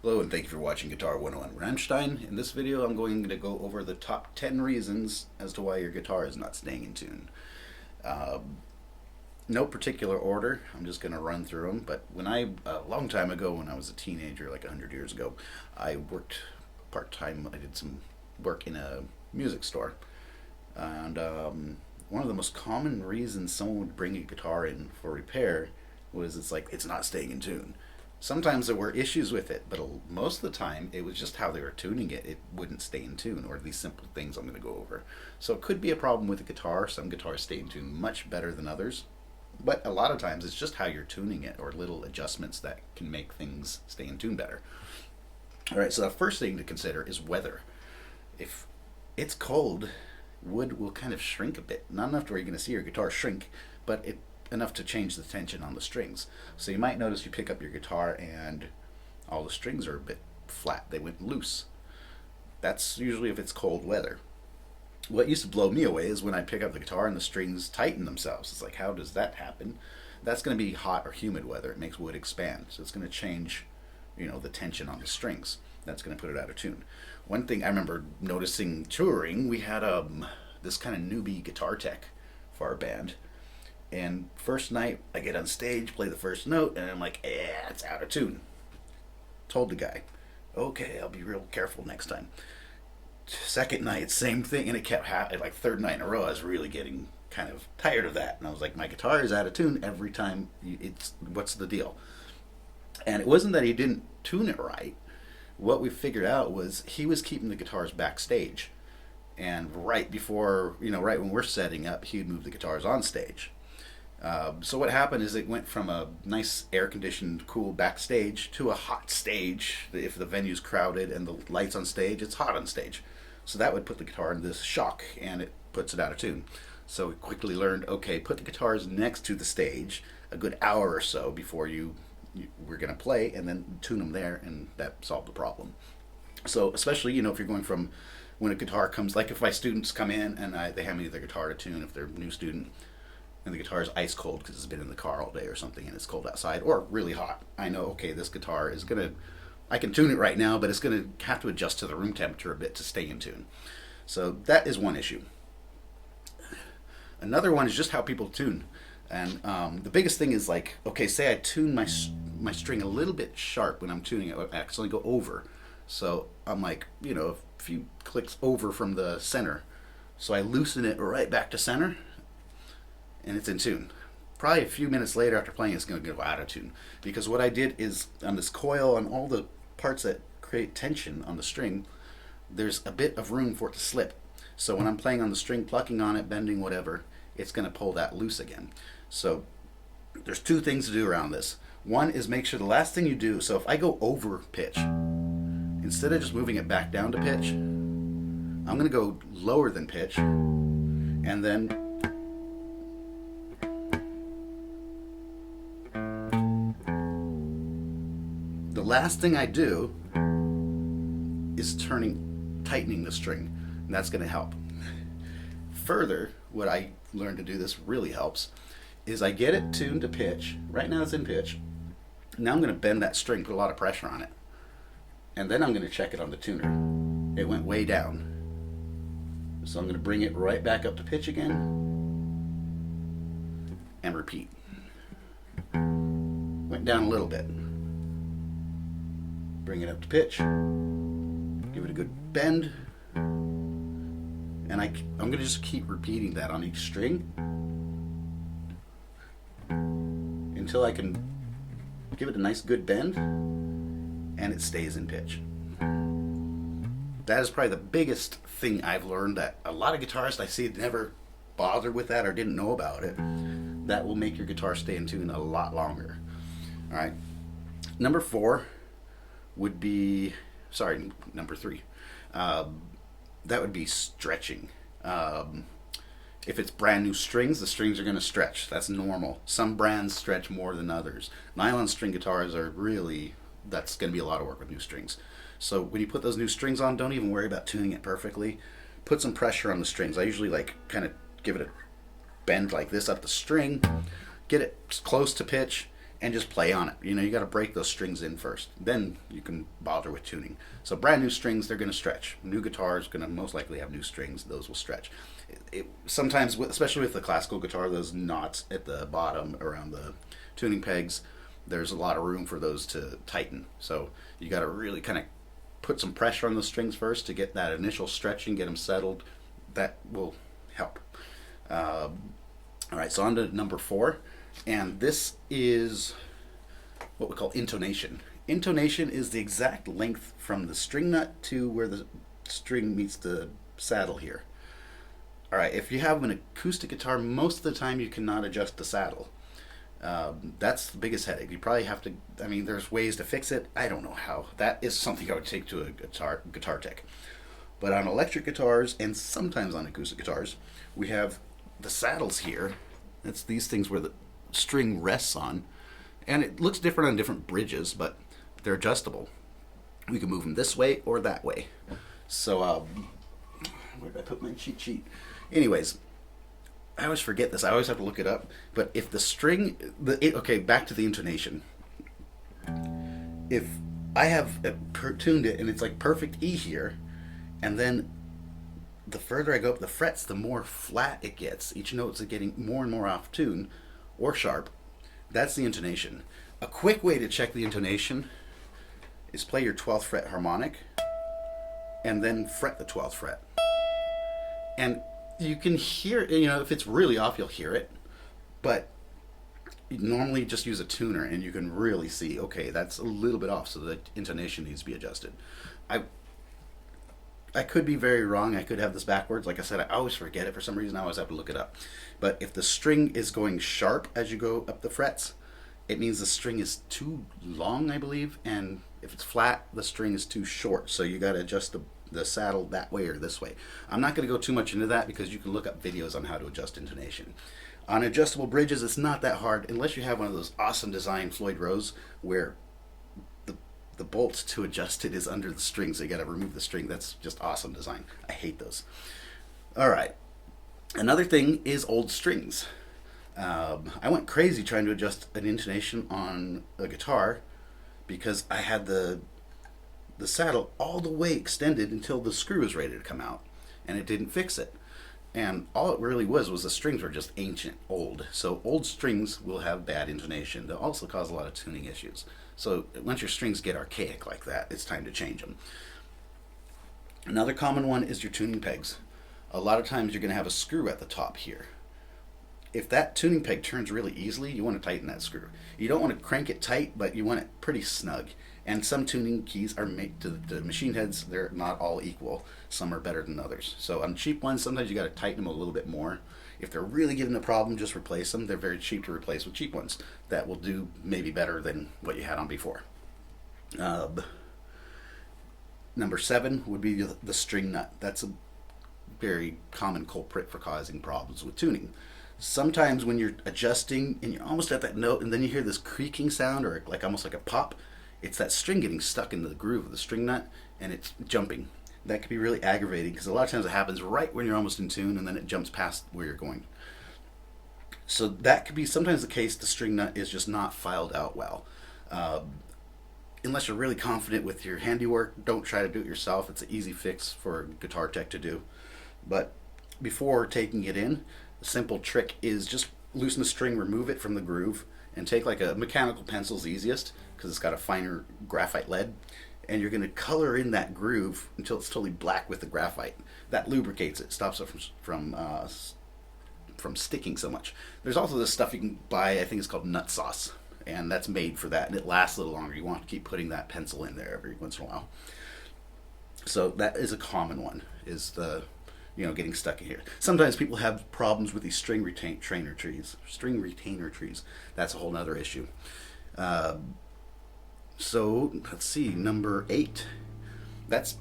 Hello and thank you for watching Guitar 101 Rammstein. In this video I'm going to go over the top 10 reasons as to why your guitar is not staying in tune. No particular order, I'm just going to run through them, but a long time ago when I was a teenager, like 100 years ago, I worked part-time. I did some work in a music store, and one of the most common reasons someone would bring a guitar in for repair was it's not staying in tune. Sometimes there were issues with it, but most of the time it was just how they were tuning it. It wouldn't stay in tune, or these simple things I'm going to go over. So it could be a problem with the guitar. Some guitars stay in tune much better than others, but a lot of times it's just how you're tuning it, or little adjustments that can make things stay in tune better. Alright, so the first thing to consider is weather. If it's cold, wood will kind of shrink a bit. Not enough to where you're going to see your guitar shrink, but enough to change the tension on the strings. So you might notice you pick up your guitar and all the strings are a bit flat. They went loose. That's usually if it's cold weather. What used to blow me away is when I pick up the guitar and the strings tighten themselves. It's like, how does that happen? That's going to be hot or humid weather. It makes wood expand. So it's going to change, the tension on the strings. That's going to put it out of tune. One thing I remember noticing touring, we had this kind of newbie guitar tech for our band. And first night, I get on stage, play the first note, and I'm like, yeah, it's out of tune. Told the guy, okay, I'll be real careful next time. Second night, same thing, and it kept happening. Like third night in a row, I was really getting kind of tired of that. And I was like, my guitar is out of tune every time. What's the deal? And it wasn't that he didn't tune it right. What we figured out was he was keeping the guitars backstage. And right before, right when we're setting up, he would move the guitars on stage. So what happened is it went from a nice air-conditioned, cool backstage to a hot stage. If the venue's crowded and the lights on stage, it's hot on stage. So that would put the guitar in this shock, and it puts it out of tune. So we quickly learned, okay, put the guitars next to the stage a good hour or so before we're going to play, and then tune them there, and that solved the problem. So especially, if you're going from when a guitar comes, like if my students come in and they hand me their guitar to tune, if they're a new student, and the guitar is ice cold because it's been in the car all day or something and it's cold outside or really hot, I know, okay, this guitar is I can tune it right now, but it's gonna have to adjust to the room temperature a bit to stay in tune. So that is one issue. Another one is just how people tune. And the biggest thing is okay, say I tune my string a little bit sharp when I'm tuning it, I accidentally go over. So I'm a few clicks over from the center. So I loosen it right back to center, and it's in tune. Probably a few minutes later after playing, it's going to go out of tune. Because what I did is, on this coil, on all the parts that create tension on the string, there's a bit of room for it to slip. So when I'm playing on the string, plucking on it, bending, whatever, it's going to pull that loose again. So there's two things to do around this. One is make sure the last thing you do, so if I go over pitch, instead of just moving it back down to pitch, I'm going to go lower than pitch, and then the last thing I do is tightening the string, and that's going to help. Further, what I learned to do this really helps is I get it tuned to pitch. Right now it's in pitch. Now I'm going to bend that string, put a lot of pressure on it, and then I'm going to check it on the tuner. It went way down. So I'm going to bring it right back up to pitch again and repeat. Went down a little bit. Bring it up to pitch, give it a good bend, and I'm going to just keep repeating that on each string until I can give it a nice good bend and it stays in pitch. That is probably the biggest thing I've learned, that a lot of guitarists I see never bothered with that or didn't know about it. That will make your guitar stay in tune a lot longer. Alright, number three. That would be stretching. If it's brand new strings, the strings are going to stretch. That's normal. Some brands stretch more than others. Nylon string guitars that's going to be a lot of work with new strings. So when you put those new strings on, don't even worry about tuning it perfectly. Put some pressure on the strings. I usually kind of give it a bend like this up the string, get it close to pitch, and just play on it. You got to break those strings in first. Then you can bother with tuning. So brand new strings, they're going to stretch. New guitars going to most likely have new strings. Those will stretch. Sometimes, especially with the classical guitar, those knots at the bottom around the tuning pegs, there's a lot of room for those to tighten. So you got to really kind of put some pressure on the strings first to get that initial stretching, get them settled. That will help. All right, so on to number 4. And this is what we call intonation. Intonation is the exact length from the string nut to where the string meets the saddle here. All right, if you have an acoustic guitar, most of the time you cannot adjust the saddle. That's the biggest headache. You probably have to, there's ways to fix it. I don't know how. That is something I would take to a guitar tech. But on electric guitars and sometimes on acoustic guitars, we have the saddles here. That's these things where the string rests on, and it looks different on different bridges, but they're adjustable. We can move them this way or that way. So where did I put my cheat sheet? Anyways, I always forget this. I always have to look it up. But if the string, okay, back to the intonation. If I have tuned it and it's like perfect E here, and then the further I go up the frets, the more flat it gets. Each note's getting more and more off tune or sharp. That's the intonation. A quick way to check the intonation is play your 12th fret harmonic and then fret the 12th fret. And you can hear, if it's really off, you'll hear it. But you normally just use a tuner and you can really see, okay, that's a little bit off, so the intonation needs to be adjusted. I could be very wrong. I could have this backwards. Like I said, I always forget it for some reason. I always have to look it up. But if the string is going sharp as you go up the frets, it means the string is too long, I believe. And if it's flat, the string is too short. So you got to adjust the saddle that way or this way. I'm not going to go too much into that because you can look up videos on how to adjust intonation. On adjustable bridges, it's not that hard unless you have one of those awesome design Floyd Rose where the bolts to adjust it is under the string, so you got to remove the string. That's just awesome design. I hate those. All right. Another thing is old strings. I went crazy trying to adjust an intonation on a guitar because I had the saddle all the way extended until the screw was ready to come out, and it didn't fix it. And all it really was the strings were just ancient, old. So old strings will have bad intonation. They'll also cause a lot of tuning issues. So once your strings get archaic like that, it's time to change them. Another common one is your tuning pegs. A lot of times you're going to have a screw at the top here. If that tuning peg turns really easily, you want to tighten that screw. You don't want to crank it tight, but you want it pretty snug. And some tuning keys are made to the machine heads. They're not all equal. Some are better than others. So on cheap ones, sometimes you got to tighten them a little bit more. If they're really giving a problem, just replace them. They're very cheap to replace with cheap ones. That will do maybe better than what you had on before. Number 7 would be the string nut. That's a very common culprit for causing problems with tuning. Sometimes when you're adjusting and you're almost at that note and then you hear this creaking sound or like almost like a pop, it's that string getting stuck in the groove of the string nut and it's jumping. That could be really aggravating because a lot of times it happens right when you're almost in tune and then it jumps past where you're going. So that could be sometimes the case. The string nut is just not filed out well. Unless you're really confident with your handiwork, don't try to do it yourself. It's an easy fix for a guitar tech to do. But before taking it in, a simple trick is just loosen the string, remove it from the groove, and take like a mechanical pencil's easiest because it's got a finer graphite lead, and you're going to color in that groove until it's totally black with the graphite. That lubricates it, stops it from sticking so much. There's also this stuff you can buy, I think it's called nut sauce, and that's made for that, and it lasts a little longer. You want to keep putting that pencil in there every once in a while. So that is a common one, is the getting stuck in here. Sometimes people have problems with these string retainer trees. That's a whole nother issue. So let's see, number 8. That's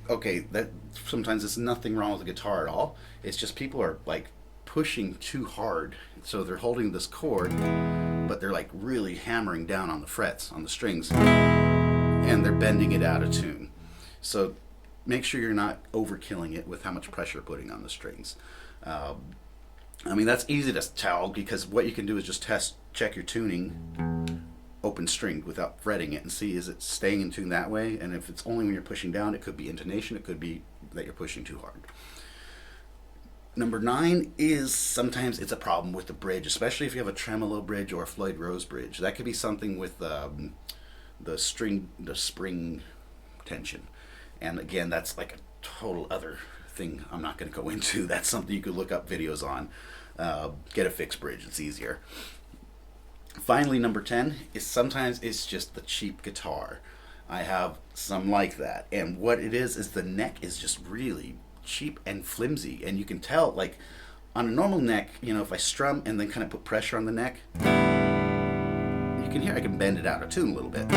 okay. That sometimes it's nothing wrong with the guitar at all. It's just people are like pushing too hard, so they're holding this chord, but they're like really hammering down on the frets on the strings, and they're bending it out of tune. So make sure you're not overkilling it with how much pressure you're putting on the strings. That's easy to tell because what you can do is just check your tuning open string without fretting it and see is it staying in tune that way. And if it's only when you're pushing down, it could be intonation, it could be that you're pushing too hard. Number 9 is sometimes it's a problem with the bridge, especially if you have a tremolo bridge or a Floyd Rose bridge. That could be something with the spring tension. And again, that's like a total other thing I'm not going to go into. That's something you could look up videos on. Get a fixed bridge, it's easier. Finally, number 10 is sometimes it's just the cheap guitar. I have some like that. And what it is the neck is just really cheap and flimsy. And you can tell, like, on a normal neck, you know, if I strum and then kind of put pressure on the neck, you can hear I can bend it out of tune a little bit.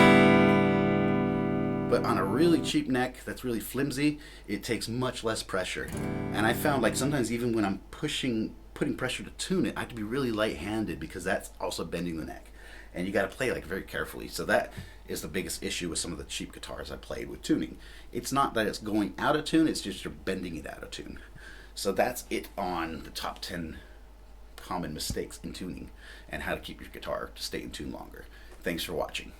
But on a really cheap neck that's really flimsy, it takes much less pressure. And I found, like, sometimes even when I'm putting pressure to tune it, I have to be really light-handed because that's also bending the neck. And you got to play, like, very carefully. So that is the biggest issue with some of the cheap guitars I played with tuning. It's not that it's going out of tune, it's just you're bending it out of tune. So that's it on the top 10 common mistakes in tuning and how to keep your guitar to stay in tune longer. Thanks for watching.